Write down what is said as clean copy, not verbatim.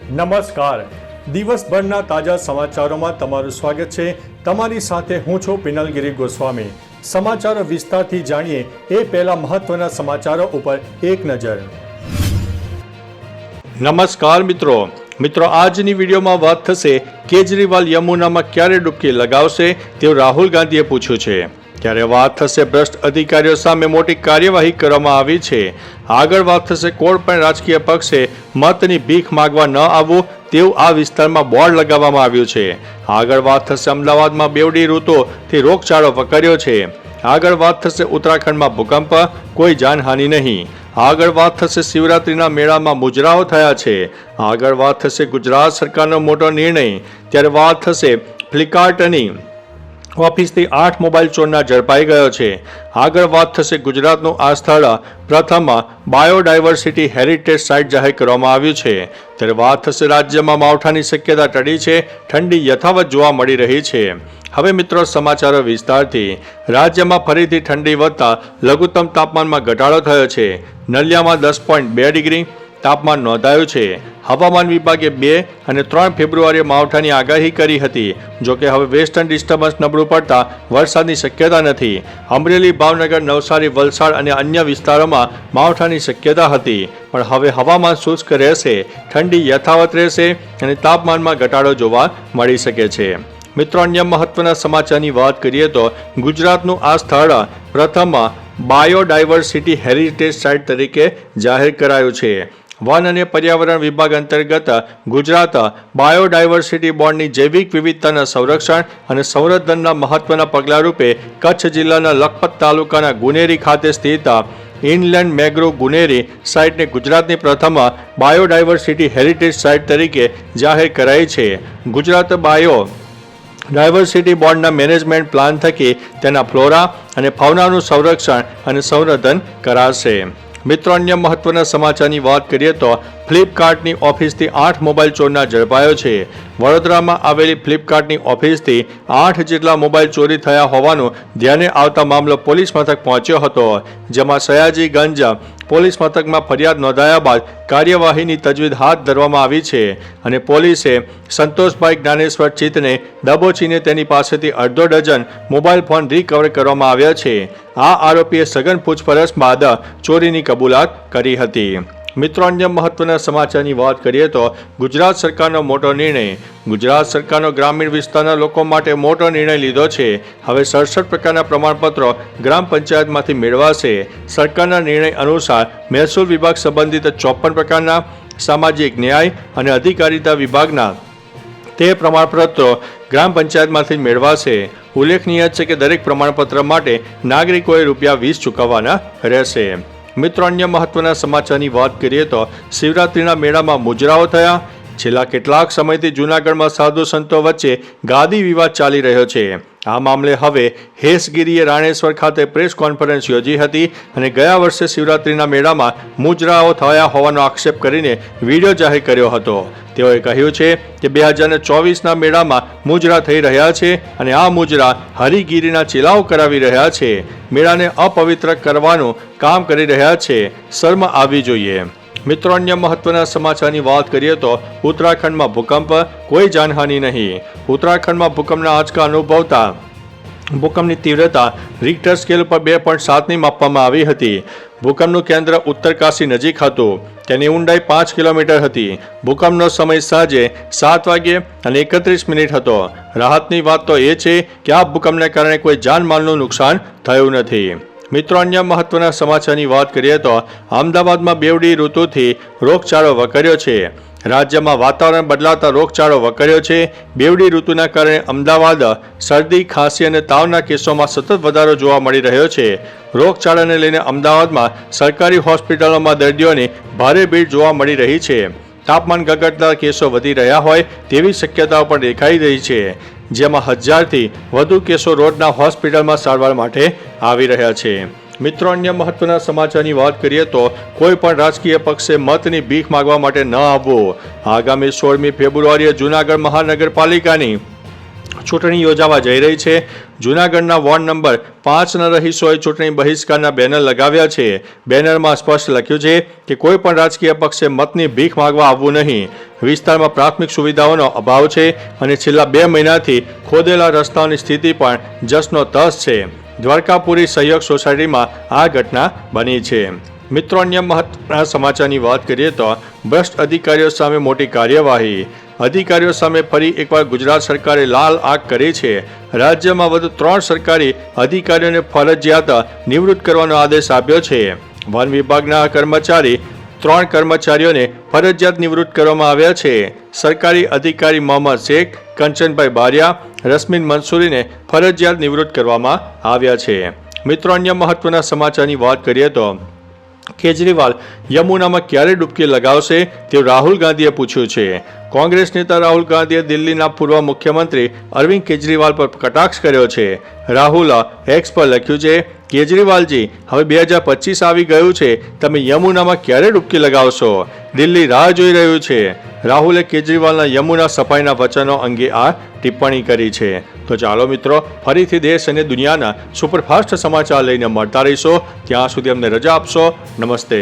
નમસ્કાર, દિવસભરના તાજા સમાચારોમાં તમારું સ્વાગત છે। તમારી સાથે હું છું પિનલગીરી ગોસ્વામી। સમાચારો વિસ્તારથી જાણીએ એ પહેલા મહત્વના સમાચારો ઉપર એક નજર। નમસ્કાર મિત્રો, આજની વિડીયોમાં વાત થશે કેજરીવાલ યમુનામાં ક્યારે ડૂબકી લગાવશે તેવું રાહુલ ગાંધીએ પૂછ્યું છે। ત્યારે વાત થશે ભ્રષ્ટ અધિકારીઓ સામે મોટી કાર્યવાહી કરવામાં આવી છે। આગળ વાત થશે કોઈ પણ રાજકીય પક્ષે મતની ભીખ માંગવા ન આવવું તેવું આ વિસ્તારમાં બોર્ડ લગાવવામાં આવ્યું છે। આગળ વાત થશે અમદાવાદમાં બેવડી ઋતુથી રોગચાળો વકર્યો છે। આગળ વાત થશે ઉત્તરાખંડમાં ભૂકંપ, કોઈ જાનહાનિ નહીં। આગળ વાત થશે શિવરાત્રીના મેળામાં મુજરાઓ થયા છે। આગળ વાત થશે ગુજરાત સરકારનો મોટો નિર્ણય। ત્યારે વાત થશે ફ્લિપકાર્ટની ઓફિસથી 8 મોબાઈલ ચોરના ઝડપાઈ ગયો છે। આગળ વાત થશે ગુજરાતનું આ સ્થળ પ્રથમ બાયોડાયવર્સિટી હેરિટેજ સાઇટ જાહેર કરવામાં આવ્યું છે। ત્યારે વાત થશે રાજ્યમાં માવઠાની શક્યતા ટળી છે, ઠંડી યથાવત જોવા મળી રહી છે। હવે મિત્રો સમાચારો વિસ્તારથી। રાજ્યમાં ફરીથી ઠંડી વધતા લઘુત્તમ તાપમાનમાં ઘટાડો થયો છે। નલિયામાં 10.2 ડિગ્રી તાપમાન નોંધાયું છે। હવામાન વિભાગે 2 અને 3 ફેબ્રુઆરીએ માવઠાની આગાહી કરી હતી। જોકે હવે વેસ્ટર્ન ડિસ્ટર્બન્સ નબળું પડતા વરસાદની શક્યતા નથી। અમરેલી, ભાવનગર, નવસારી, વલસાડ અને અન્ય વિસ્તારોમાં માવઠાની શક્યતા હતી, પણ હવે હવામાન શુષ્ક રહેશે, ઠંડી યથાવત રહેશે અને તાપમાનમાં ઘટાડો જોવા મળી શકે છે। મિત્રો, અન્ય મહત્વના સમાચારની વાત કરીએ તો ગુજરાતનું આ સ્થળ પ્રથમ બાયોડાયવર્સિટી હેરિટેજ સાઇટ તરીકે જાહેર કરાયું છે। વન અને પર્યાવરણ વિભાગ અંતર્ગત ગુજરાત બાયોડાયવર્સિટી બોર્ડની જૈવિક વિવિધતાના સંરક્ષણ અને સંવર્ધનના મહત્વના પગલા રૂપે કચ્છ જિલ્લાના લખપત તાલુકાના ગુનેરી ખાતે સ્થિત ઇનલેન્ડ મેંગ્રોવ ગુનેરી સાઇટને ગુજરાતની પ્રથમ બાયોડાયવર્સિટી હેરિટેજ સાઇટ તરીકે જાહેર કરાઈ છે। ગુજરાત બાયો ડાયવર્સિટી બોર્ડના મેનેજમેન્ટ પ્લાન થકી તેના ફ્લોરા અને ફાઉનાનું સંરક્ષણ અને સંવર્ધન કરાશે। મિત્રો, અન્ય મહત્વના સમાચારની વાત કરીએ તો ફ્લિપકાર્ટની ઓફિસથી 8 મોબાઈલ ચોરના ઝડપાયો છે। વડોદરામાં આવેલી ફ્લિપકાર્ટની ઓફિસથી 8 જેટલા મોબાઈલ ચોરી થયા હોવાનું ધ્યાને આવતા મામલો પોલીસ મથક પહોંચ્યો હતો, જેમાં સયાજીગંજ પોલીસ મથકમાં ફરિયાદ નોંધાયા બાદ કાર્યવાહીની તજવીજ હાથ ધરવામાં આવી છે અને પોલીસે સંતોષભાઈ જ્ઞાનેશ્વર ચિત્તને દબોચીને તેની પાસેથી અડધો ડઝન મોબાઈલ ફોન રિકવર કરવામાં આવ્યા છે। આ આરોપીએ સઘન પૂછપરછ બાદ ચોરીની કબૂલાત કરી હતી। મિત્રો, અન્ય મહત્વના સમાચારની વાત કરીએ તો ગુજરાત સરકારનો મોટો નિર્ણય। ગુજરાત સરકારનો ગ્રામીણ વિસ્તારના લોકો માટે મોટો નિર્ણય લીધો છે। હવે 67 પ્રકારના પ્રમાણપત્રો ગ્રામ પંચાયતમાંથી મેળવાશે। સરકારના નિર્ણય અનુસાર મહેસૂલ વિભાગ સંબંધિત 54 પ્રકારના, સામાજિક ન્યાય અને અધિકારીતા વિભાગના તે પ્રમાણપત્રો ગ્રામ પંચાયતમાંથી મેળવાશે। ઉલ્લેખનીય છે કે દરેક પ્રમાણપત્ર માટે નાગરિકોએ ₹20 ચૂકવવાના રહેશે। મિત્રો, અન્ય મહત્વના સમાચારની વાત કરીએ તો શિવરાત્રીના મેળામાં મુજરાઓ થયા। છેલ્લા કેટલાક સમયથી જૂનાગઢમાં સાધુ સંતો વચ્ચે ગાદી વિવાદ ચાલી રહ્યો છે। આ મામલે હવે હેશગીરીએ રાણેશ્વર ખાતે પ્રેસ કોન્ફરન્સ યોજી હતી અને ગયા વર્ષે શિવરાત્રીના મેળામાં મુજરાઓ થયા હોવાનો આક્ષેપ કરીને વિડીયો જાહેર કર્યો હતો। તેઓએ કહ્યું છે કે 2024ના મેળામાં મુજરા થઈ રહ્યા છે અને આ મુજરા હરિગીરીના ચેલાઓ કરાવી રહ્યા છે। મેળાને અપવિત્ર કરવાનું કામ કરી રહ્યા છે, શરમ આવવી જોઈએ। મિત્રો, અન્ય મહત્વના સમાચારની વાત કરીએ તો ઉત્તરાખંડમાં ભૂકંપ, કોઈ જાનહાનિ નહીં। ઉત્તરાખંડમાં ભૂકંપના આંચકા અનુભવતા ભૂકંપની તીવ્રતા રિક્ટર સ્કેલ પર 2.7ની માપવામાં આવી હતી। ભૂકંપનું કેન્દ્ર ઉત્તરકાશી નજીક હતું, તેની ઊંડાઈ 5 કિલોમીટર હતી। ભૂકંપનો સમય સાંજે 7 વાગ્યે અને 31 મિનિટ હતો। રાહતની વાત તો એ છે કે આ ભૂકંપને કારણે કોઈ જાનમાલનું નુકસાન થયું નથી। મિત્રો, અન્ય મહત્વના સમાચારની વાત કરીએ તો અમદાવાદમાં બેવડી ઋતુથી રોગચાળો વકર્યો છે। રાજ્યમાં વાતાવરણ બદલાતા રોગચાળો વકર્યો છે। બેવડી ઋતુના કારણે અમદાવાદ શરદી, ખાંસી અને તાવના કેસોમાં સતત વધારો જોવા મળી રહ્યો છે। રોગચાળાને લઈને અમદાવાદમાં સરકારી હોસ્પિટલોમાં દર્દીઓની ભારે ભીડ જોવા મળી રહી છે। તાપમાન ગગડતા કેસો વધી રહ્યા હોય તેવી શક્યતાઓ પણ દેખાઈ રહી છે, જેમાં 1000થી વધુ કેસો રોજના હોસ્પિટલમાં સારવાર માટે આવી રહ્યા છે। મિત્રો, અન્ય મહત્વના સમાચારની વાત કરીએ તો કોઈ પણ રાજકીય પક્ષે મતની ભીખ માંગવા માટે ન આવવું। આગામી 16મી ફેબ્રુઆરીએ જૂનાગઢ મહાનગરપાલિકાની ચૂંટણી યોજાવા જઈ રહી છે. જૂનાગઢના વોર્ડ નંબર 5ના રહીશોએ ચૂંટણી બહિષ્કારના બેનર લગાવ્યા છે. બેનરમાં સ્પષ્ટ લખ્યું છે કે કોઈ પણ રાજકીય પક્ષે મતની ભીખ માંગવા આવવું નહીં. વિસ્તારમાં પ્રાથમિક સુવિધાઓનો અભાવ છે અને છેલ્લા 2 મહિનાથી ખોદેલા રસ્તાઓની સ્થિતિ પણ જસનો તસ છે. દ્વારકાપુરી સહયોગ સોસાયટીમાં આ ઘટના બની છે. મિત્રો, અન્ય મહત્વના સમાચારની વાત કરીએ તો ભ્રષ્ટ અધિકારીઓ સામે મોટી કાર્યવાહી. અધિકારીઓ સામે ફરી એકવાર ગુજરાત સરકારે લાલ આંખ કરી છે. રાજ્યમાં વધુ 3 સરકારી અધિકારીઓને ફરજિયાત નિવૃત્ત કરવાનો આદેશ આપ્યો છે. વન વિભાગના કર્મચારી 3 કર્મચારીઓને ફરજિયાત નિવૃત્ત કરવામાં આવ્યા છે. સરકારી અધિકારી મોહમ્મદ શેખ, કંચનભાઈ બારિયા, રશ્મિન મંસૂરીને ફરજિયાત નિવૃત્ત કરવામાં આવ્યા છે. મિત્રો, અન્ય મહત્વના સમાચારની વાત કરીએ તો કેજરીવાલ યમુનામાં ક્યારે ડૂબકી લગાવશે તેવું રાહુલ ગાંધીએ પૂછ્યું છે. કોંગ્રેસ નેતા રાહુલ ગાંધીએ દિલ્હીના પૂર્વ મુખ્યમંત્રી અરવિંદ કેજરીવાલ પર કટાક્ષ કર્યો છે. રાહુલ એક્સ પર લખ્યું છે, કેજરીવાલજી, હવે 2025 આવી ગયું છે, તમે યમુનામાં ક્યારે ડૂબકી લગાવશો? દિલ્હી રાહ જોઈ રહ્યું છે. રાહુલે કેજરીવાલના યમુના સફાઈના વચનો અંગે આ ટિપ્પણી કરી છે. તો ચાલો મિત્રો, ફરીથી દેશ અને દુનિયાના સુપરફાસ્ટ સમાચાર લઈને મળતા રહીશો. ત્યાં સુધી અમને રજા આપશો. નમસ્તે.